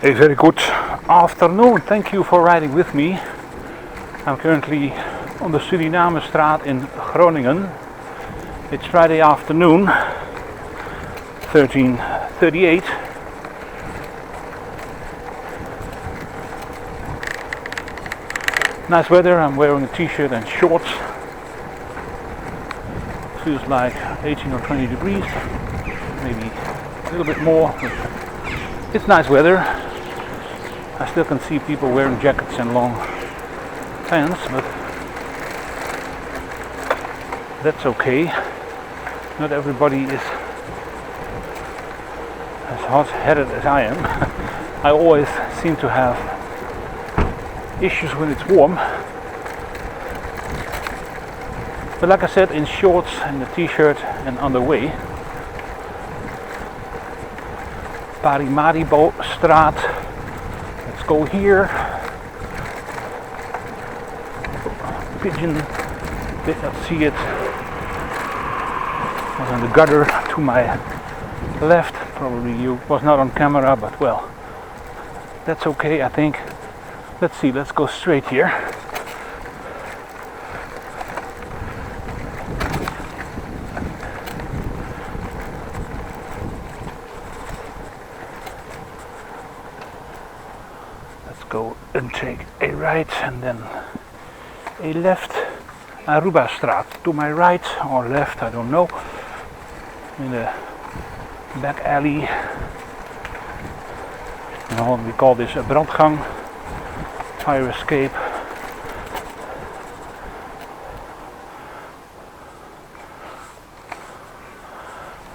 A very good afternoon. Thank you for riding with me. I'm currently on the Surinamestraat in Groningen. It's Friday afternoon, 13:38. Nice weather. I'm wearing a t-shirt and shorts. Feels like 18 or 20 degrees, maybe a little bit more. It's nice weather. I still can see people wearing jackets and long pants, but that's okay. Not everybody is as hot-headed as I am. I always seem to have issues when it's warm. But like I said, in shorts and a t-shirt and on the way. Parkinglot. Let's go here. Pigeon, did not see it. Was in the gutter to my left. Probably you was not on camera, but well, that's okay, I think. Let's see, let's go straight here. Go and take a right and then a left. Celebesstraat to my right or left, I don't know. In the back alley. In Holland we call this a brandgang, fire escape.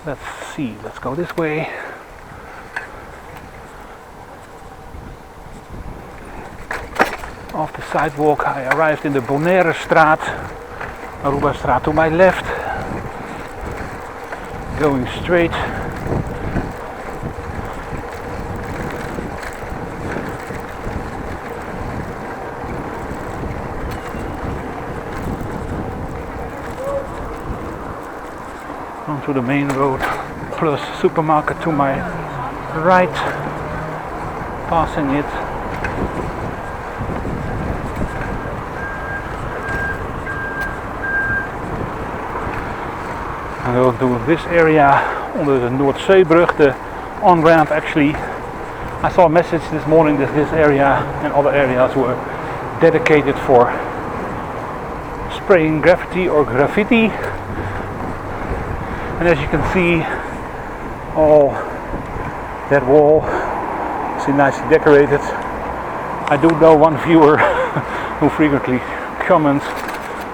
Let's see, let's go this way. Off the sidewalk, I arrived in the Boekestijn, Celebesstraat to my left, going straight. Onto the main road, plus supermarket to my right, passing it. I'm going to this area under the Noordzeebrug, the on-ramp actually. I saw a message this morning that this area and other areas were dedicated for spraying graffiti or graffiti. And as you can see, all that wall is nicely decorated. I do know one viewer who frequently comments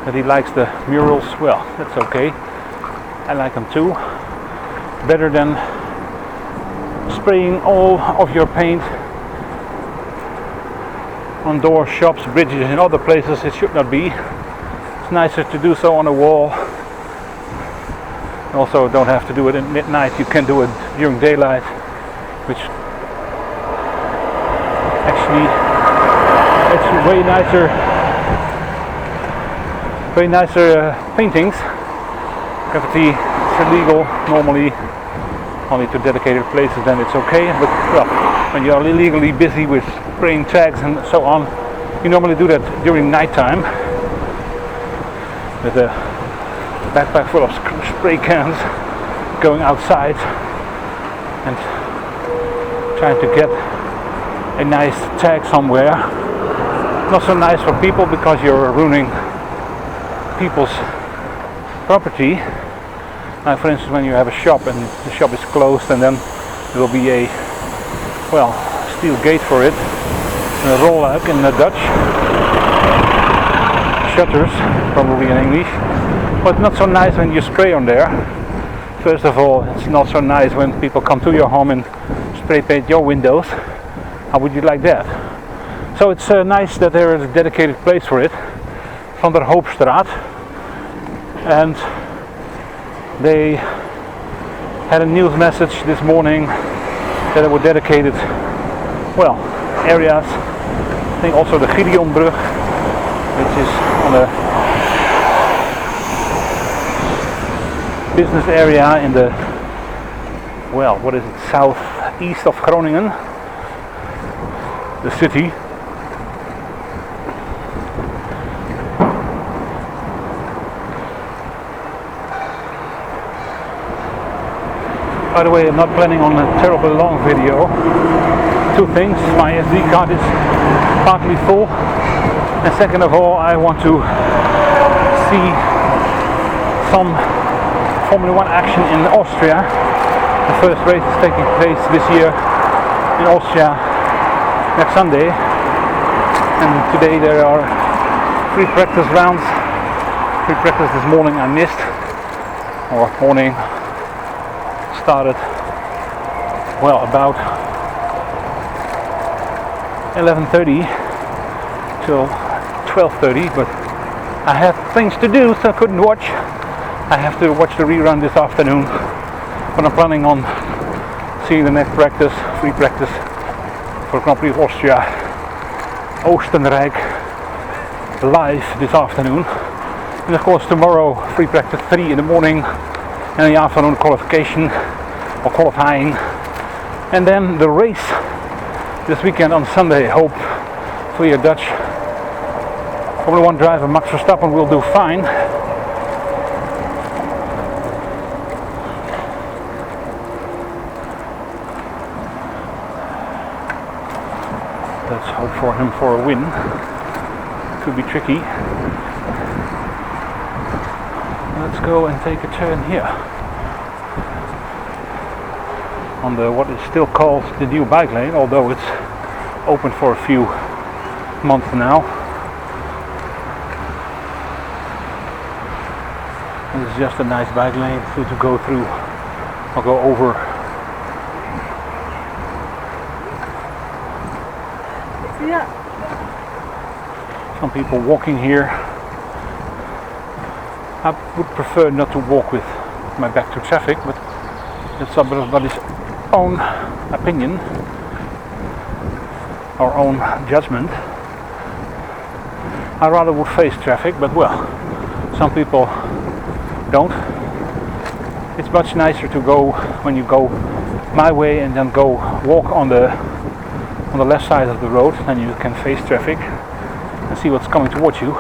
that he likes the murals. Well, that's okay. I like them too. Better than spraying all of your paint on doors, shops, bridges and other places it should not be. It's nicer to do so on a wall. You also don't have to do it at midnight. You can do it during daylight, which actually it's way nicer paintings. Graffiti is illegal normally only to dedicated places, then it's okay, but well, when you're illegally busy with spraying tags and so on, you normally do that during nighttime with a backpack full of spray cans, going outside and trying to get a nice tag somewhere. Not so nice for people because you're ruining people's property. Like for instance, when you have a shop and the shop is closed and then there will be a steel gate for it, a rolluik in the Dutch, shutters probably in English, but not so nice when you spray on there. First of all, it's not so nice when people come to your home and spray paint your windows. How would you like that? So it's nice that there is a dedicated place for it, Van der Hoopstraat. And they had a news message this morning that they were dedicated, areas. I think also the Gideonbrug, which is on a business area in the, southeast of Groningen. the city. By the way, I'm not planning on a terribly long video. Two things: my SD card is partly full, and second of all, I want to see some Formula 1 action in Austria. The first race is taking place this year in Austria next Sunday, and today there are 3 practice rounds. 3 practice this morning I missed, or morning started well about 11:30 till 12:30, but I had things to do, so I couldn't watch. I have to watch the rerun this afternoon, but I'm planning on seeing the next practice, free practice for Grand Prix of Austria, Oostenrijk, live this afternoon. And of course tomorrow free practice 3 in the morning, and the afternoon qualification or qualifying, and then the race this weekend on Sunday. Hopefully a Dutch Formula 1 driver, Max Verstappen, will do fine. Let's hope for him for a win. Could be tricky. Let's go and take a turn here on the what is still called the new bike lane, although it's open for a few months now. This is just a nice bike lane to go through or go over. Yeah. Some people walking here. I would prefer not to walk with my back to traffic, but it's everybody's own opinion, our own judgment. I rather would face traffic, but well, some people don't. It's much nicer to go when you go my way and then go walk on the left side of the road, then you can face traffic and see what's coming towards you.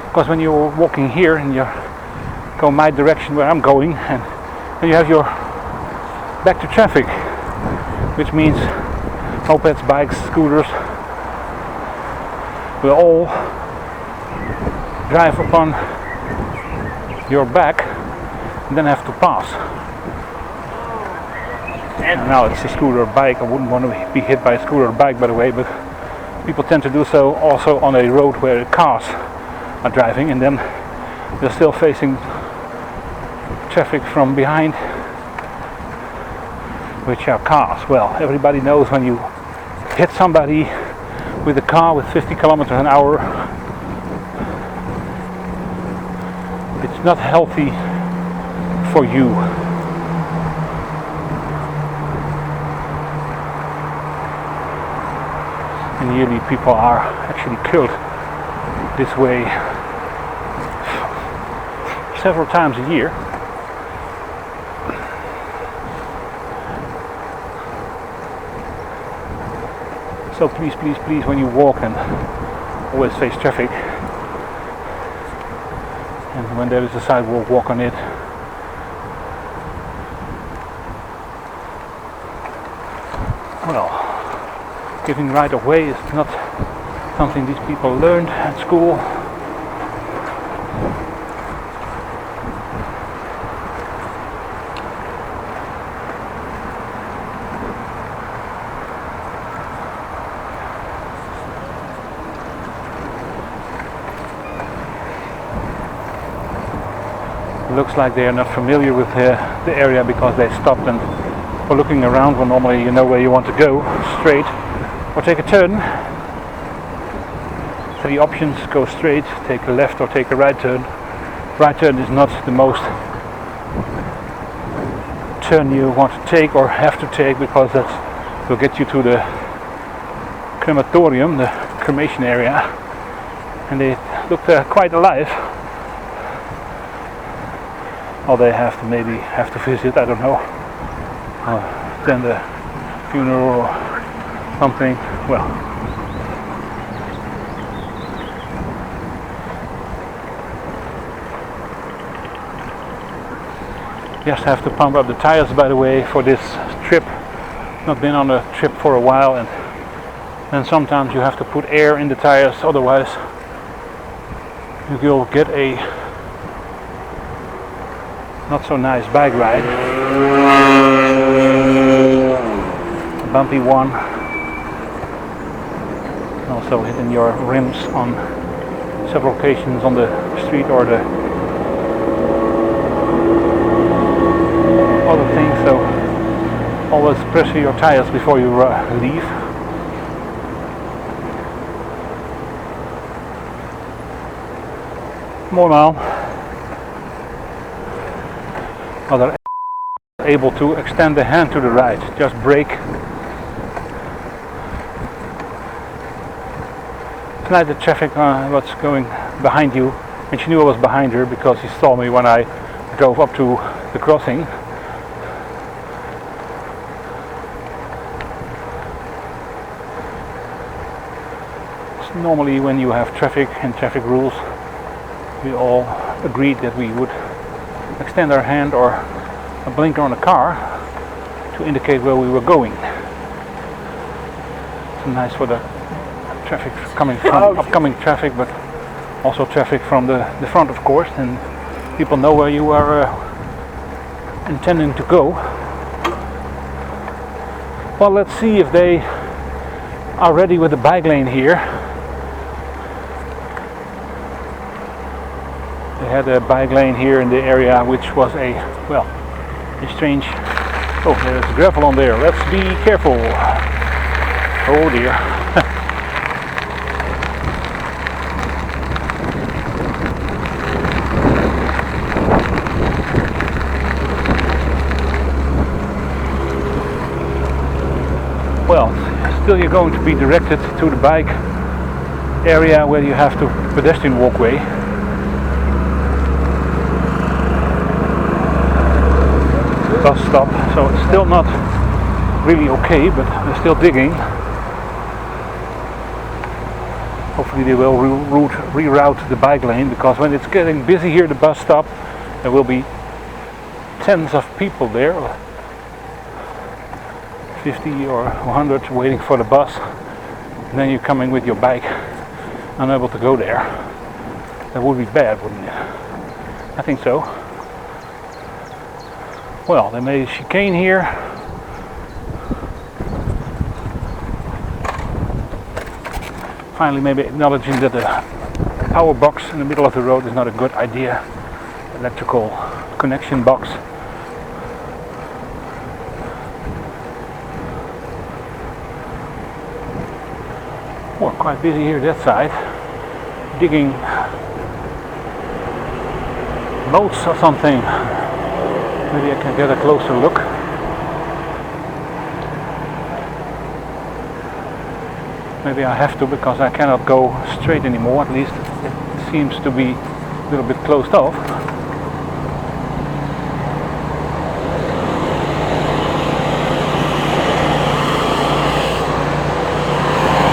Because when you're walking here and you go my direction where I'm going, and you have your back to traffic, which means mopeds, bikes, scooters will all drive upon your back and then have to pass. And now it's a scooter or bike. I wouldn't want to be hit by a scooter or bike, by the way, but people tend to do so also on a road where cars are driving, and then they're still facing traffic from behind, which are cars. Well, everybody knows when you hit somebody with a car with 50 kilometers an hour, it's not healthy for you. And yearly people are actually killed this way several times a year. So please, please, please, when you walk, and always face traffic. And when there is a sidewalk, walk on it. Well, giving right of way is not something these people learned at school. It looks like they are not familiar with the area because they stopped and were looking around when normally you know where you want to go, straight or take a turn. 3 options: go straight, take a left, or take a right turn. Right turn is not the most turn you want to take or have to take, because that will get you to the crematorium, the cremation area, and they look quite alive. Or they maybe have to visit, I don't know, attend a funeral or something. Well, Just have to pump up the tires, by the way, for this trip. Not been on a trip for a while, and then sometimes you have to put air in the tires, otherwise you will get a not so nice bike ride. A bumpy one. Also hitting your rims on several occasions on the street or the other things, so always pressure your tires before you leave. More now. Other able to extend the hand to the right, just brake. Tonight the traffic was going behind you, and she knew I was behind her because she saw me when I drove up to the crossing. Normally when you have traffic and traffic rules, we all agreed that we would extend our hand or a blinker on a car to indicate where we were going. It's nice for the traffic coming from upcoming traffic, but also traffic from the front, of course, and people know where you are intending to go. Well, let's see if they are ready with the bike lane here. They had a bike lane here in the area, which was a strange. Oh, there's gravel on there. Let's be careful. Oh dear. Well, still you're going to be directed to the bike area where you have the pedestrian walkway. Bus stop, so it's still not really okay, but they're still digging. Hopefully they will reroute the bike lane, because when it's getting busy here, the bus stop, there will be tens of people there, 50 or 100 waiting for the bus, and then you're coming with your bike, unable to go there. That would be bad, wouldn't it? I think so. Well, they made a chicane here. Finally, maybe acknowledging that the power box in the middle of the road is not a good idea. Electrical connection box. Well, quite busy here that side. Digging moats or something. Maybe I can get a closer look. Maybe I have to, because I cannot go straight anymore. At least it seems to be a little bit closed off.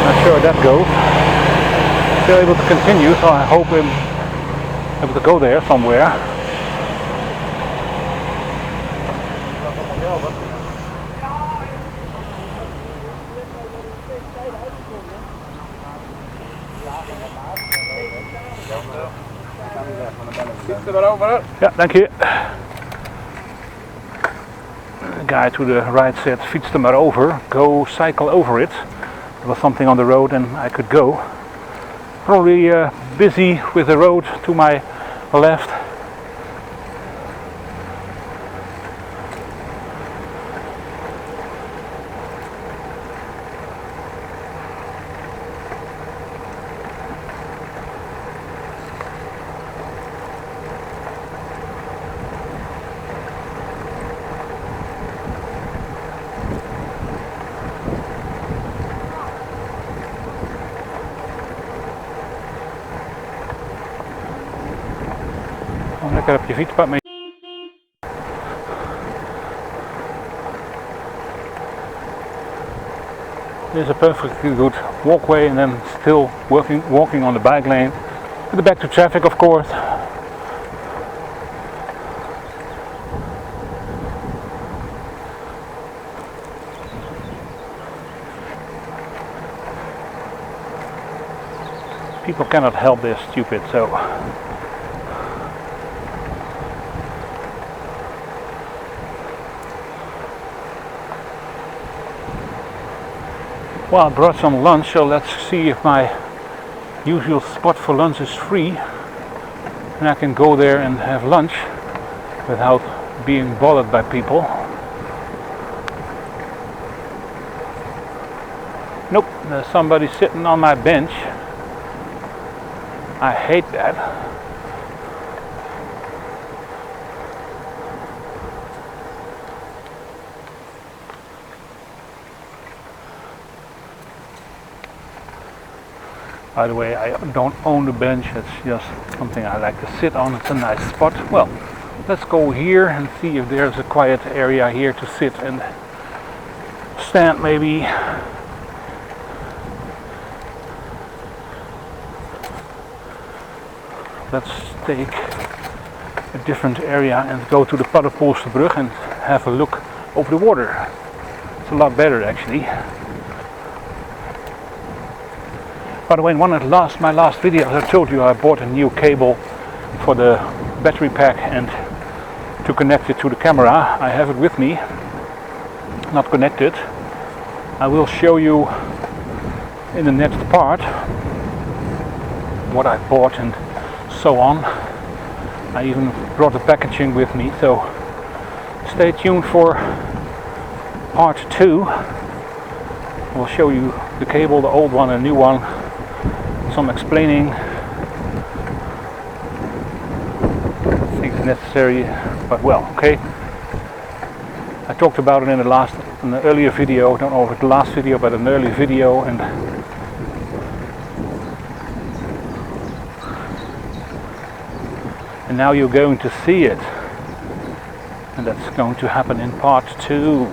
Not sure where that goes. Still able to continue, so I hope I'm able to go there somewhere. Ja, dank je. The guy to the right said, fiets er maar over, go cycle over it. There was something on the road and I could go. Probably busy with the road to my left. Lekker op je fietspad mee. There's a perfectly good walkway, and then still walking on the bike lane. With the back to traffic, of course. People cannot help they're stupid, so well, I brought some lunch, so let's see if my usual spot for lunch is free and I can go there and have lunch without being bothered by people. Nope, there's somebody sitting on my bench. I hate that. By the way, I don't own the bench, it's just something I like to sit on. It's a nice spot. Well, let's go here and see if there's a quiet area here to sit and stand maybe. Let's take a different area and go to the Paddepoelsterbrug and have a look over the water. It's a lot better actually. By the way, in one of my last videos I told you I bought a new cable for the battery pack and to connect it to the camera. I have it with me, not connected. I will show you in the next part what I bought and so on. I even brought the packaging with me, so stay tuned for part 2. We'll show you the cable, the old one and new one, some explaining things necessary, but well, okay. I talked about it in the earlier video, I don't know if it's the last video, but an earlier video, and now you're going to see it, and that's going to happen in part 2.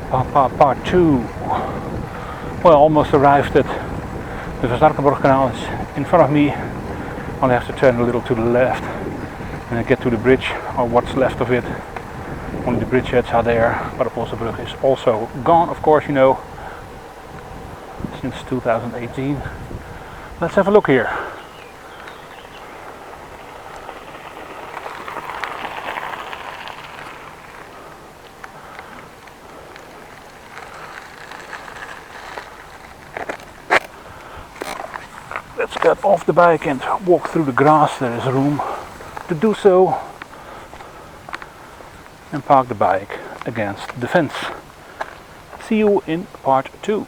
Part 2. Well, almost arrived at the Verwijderen canal. Is in front of me. Only have to turn a little to the left and I get to the bridge, or what's left of it. Only the bridgeheads are there. Paddepoelsterbrug is also gone, of course, you know, since 2018. Let's have a look here. Let's get off the bike and walk through the grass. There is room to do so. And park the bike against the fence. See you in part 2.